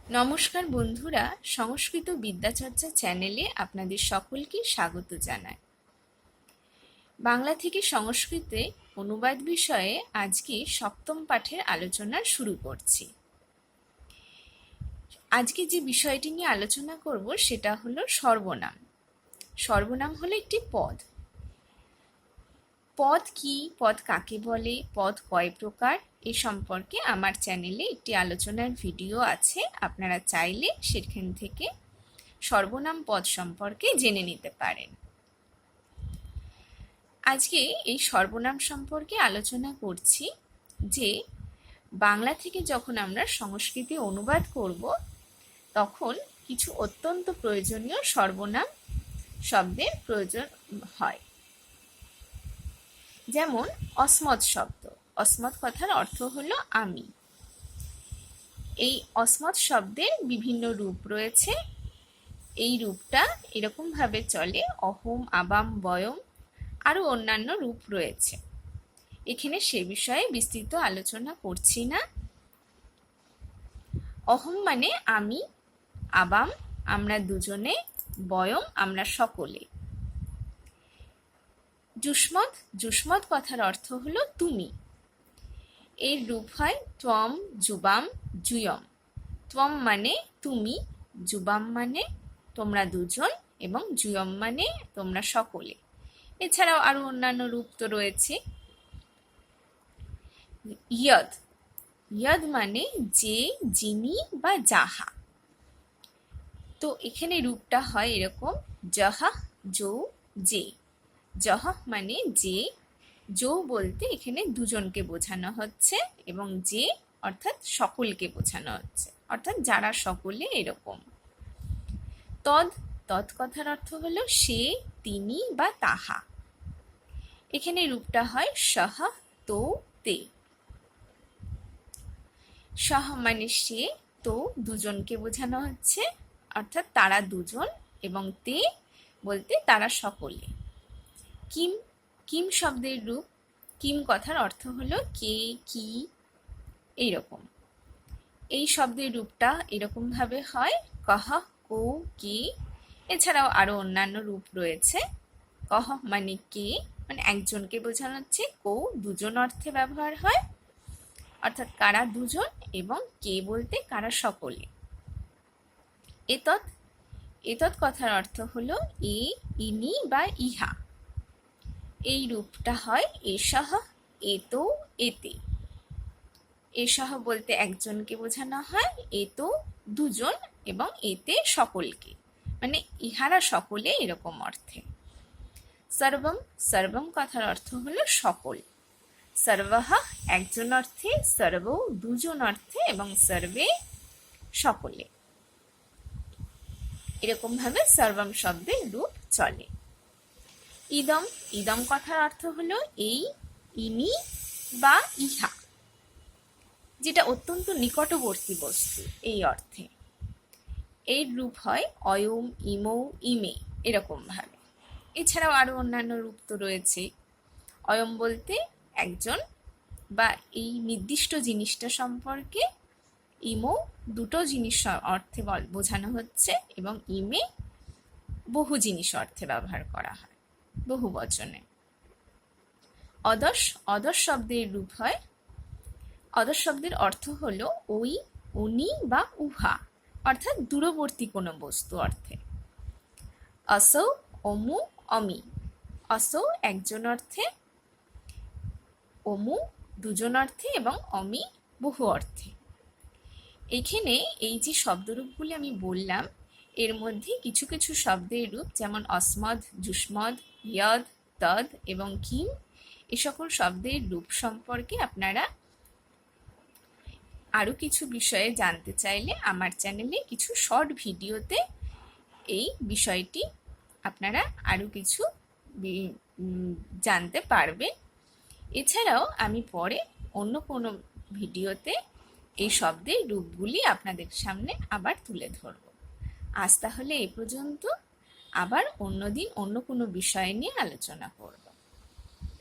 নমস্কার বন্ধুরা, সংস্কৃত বিদ্যাচর্চা চ্যানেলে আপনাদের সকলকে স্বাগত জানাই। বাংলা থেকে সংস্কৃতে অনুবাদ বিষয়ে আজকে সপ্তম পাঠের আলোচনা শুরু করছি। আজকে যে বিষয়টি নিয়ে আলোচনা করব সেটা হলো সর্বনাম। সর্বনাম হলো একটি পদ। পদ কি, পদ কাকে বলে, পদ কয় প্রকার, এ সম্পর্কে আমার চ্যানেলে একটি আলোচনার ভিডিও আছে। আপনারা চাইলে সেখান থেকে সর্বনাম পদ সম্পর্কে জেনে নিতে পারেন। আজকে এই সর্বনাম সম্পর্কে আলোচনা করছি যে বাংলা থেকে যখন আমরা সংস্কৃতে অনুবাদ করব তখন কিছু অত্যন্ত প্রয়োজনীয় সর্বনাম শব্দের প্রয়োজন হয়। যেমন অস্মৎ শব্দ। অস্মৎ কথার অর্থ হলো আমি। এই অস্মৎ শব্দের বিভিন্ন রূপ রয়েছে। এই রূপটা এরকম ভাবে চলে: অহম, আবাম, বয়ম, আরো অন্যান্য রূপ রয়েছে। এখানে সে বিষয়ে বিস্তৃত আলোচনা করছি না। অহম মানে আমি, আবাম আমরা দুজনে, বয়ম আমরা সকলে। যুষ্মৎ। যুষ্মৎ কথার অর্থ হলো তুমি। এর রূপ হয় ত্বম, যুবাম, যুয়ম। ত্বম মানে তুমি, যুবাম মানে তোমরা দুজন, এবং যুয়ম মানে তোমরা সকলে। এছাড়াও আরো অন্যান্য রূপ তো রয়েছে। ইয়দ। ইয়দ মানে যে, যিনি বা যাহা। তো এখানে রূপটা হয় এরকম: যাহা, যৌ, যে। যাহা মানে যে, যৌ বলতে এখানে দুজনকে বোঝানো হচ্ছে, এবং যে অর্থাৎ সকলকে বোঝানো হচ্ছে, অর্থাৎ যারা সকলে এরকম। তদ। তদ কথার অর্থ হলো সে, তিনি বা তাহা। এখানে রূপটা হয় সহ, তো, তে। সহ মানে সে, তো দুজনকে বোঝানো হচ্ছে, অর্থাৎ তারা দুজন, এবং তে বলতে তারা সকলে। কিম। কিম শব্দের রূপ। কিম কথার অর্থ হলো কে, কি, এইরকম। এই শব্দের রূপটা এরকম ভাবে হয়: কহ, কো, কে। এছাড়াও আরো অন্যান্য রূপ রয়েছে। কহ মানে কে, মানে একজনকে বোঝানো হচ্ছে। কো দুজন অর্থে ব্যবহার হয়, অর্থাৎ কারা দুজন, এবং কে বলতে কারা সকলে। এতৎ। এতৎ কথার অর্থ হলো এ, ইনি বা ইহা। এই রূপটা হয় এসহ, এতো, এতে। এসহ বলতে একজনকে বোঝানো হয়, এতো দুজন, এবং এতে সকলকে, মানে ইহারা সকলে, এরকম অর্থে। সর্বম। সর্বম কথার অর্থ হলো সকল। সর্বহ একজন অর্থে, সর্ব দুজন অর্থে, এবং সর্বে সকলে। এরকম ভাবে সর্বম শব্দের রূপ চলে। ইদম। ইদম কথার অর্থ হলো এই, ইনি বা ইহা, যেটা অত্যন্ত নিকটবর্তী বস্তু, এই অর্থে। এর রূপ হয় অয়ম, ইমৌ, ইমে, এরকম ভাবে। এছাড়াও আরো অন্যান্য রূপ তো রয়েছে। অয়ম বলতে একজন বা এই নির্দিষ্ট জিনিসটা সম্পর্কে। ইমৌ দুটো জিনিস অর্থে বোঝানো হচ্ছে, এবং ইমে বহু জিনিস অর্থে ব্যবহার করা হয়, বহু বচনে। অদস। অদস শব্দের রূপ হয়, অদস শব্দের অর্থ হলো ওই, উনি বা উহা, অর্থাৎ দূরবর্তী কোনো বস্তু অর্থে। অসৌ, অমু, অমি। অসৌ একজন অর্থে, অমু দুজন অর্থে, এবং অমি বহু অর্থে। এখানে এই যে শব্দরূপগুলি আমি বললাম, এর মধ্যে কিছু কিছু শব্দের রূপ, যেমন অস্মদ, যুষ্মদ, ইয়দ, তদ এবং কিম, এ সকল শব্দের রূপ সম্পর্কে আপনারা আরো কিছু বিষয়ে জানতে চাইলে আমার চ্যানেলে কিছু শর্ট ভিডিওতে এই বিষয়টি আপনারা আরো কিছু জানতে পারবেন। এছাড়াও আমি পরে অন্য কোনো ভিডিওতে এই শব্দের রূপগুলি আপনাদের সামনে আবার তুলে ধরব। আজ তাহলে এ পর্যন্ত। আবার অন্যদিন অন্য কোনো বিষয় নিয়ে আলোচনা করব।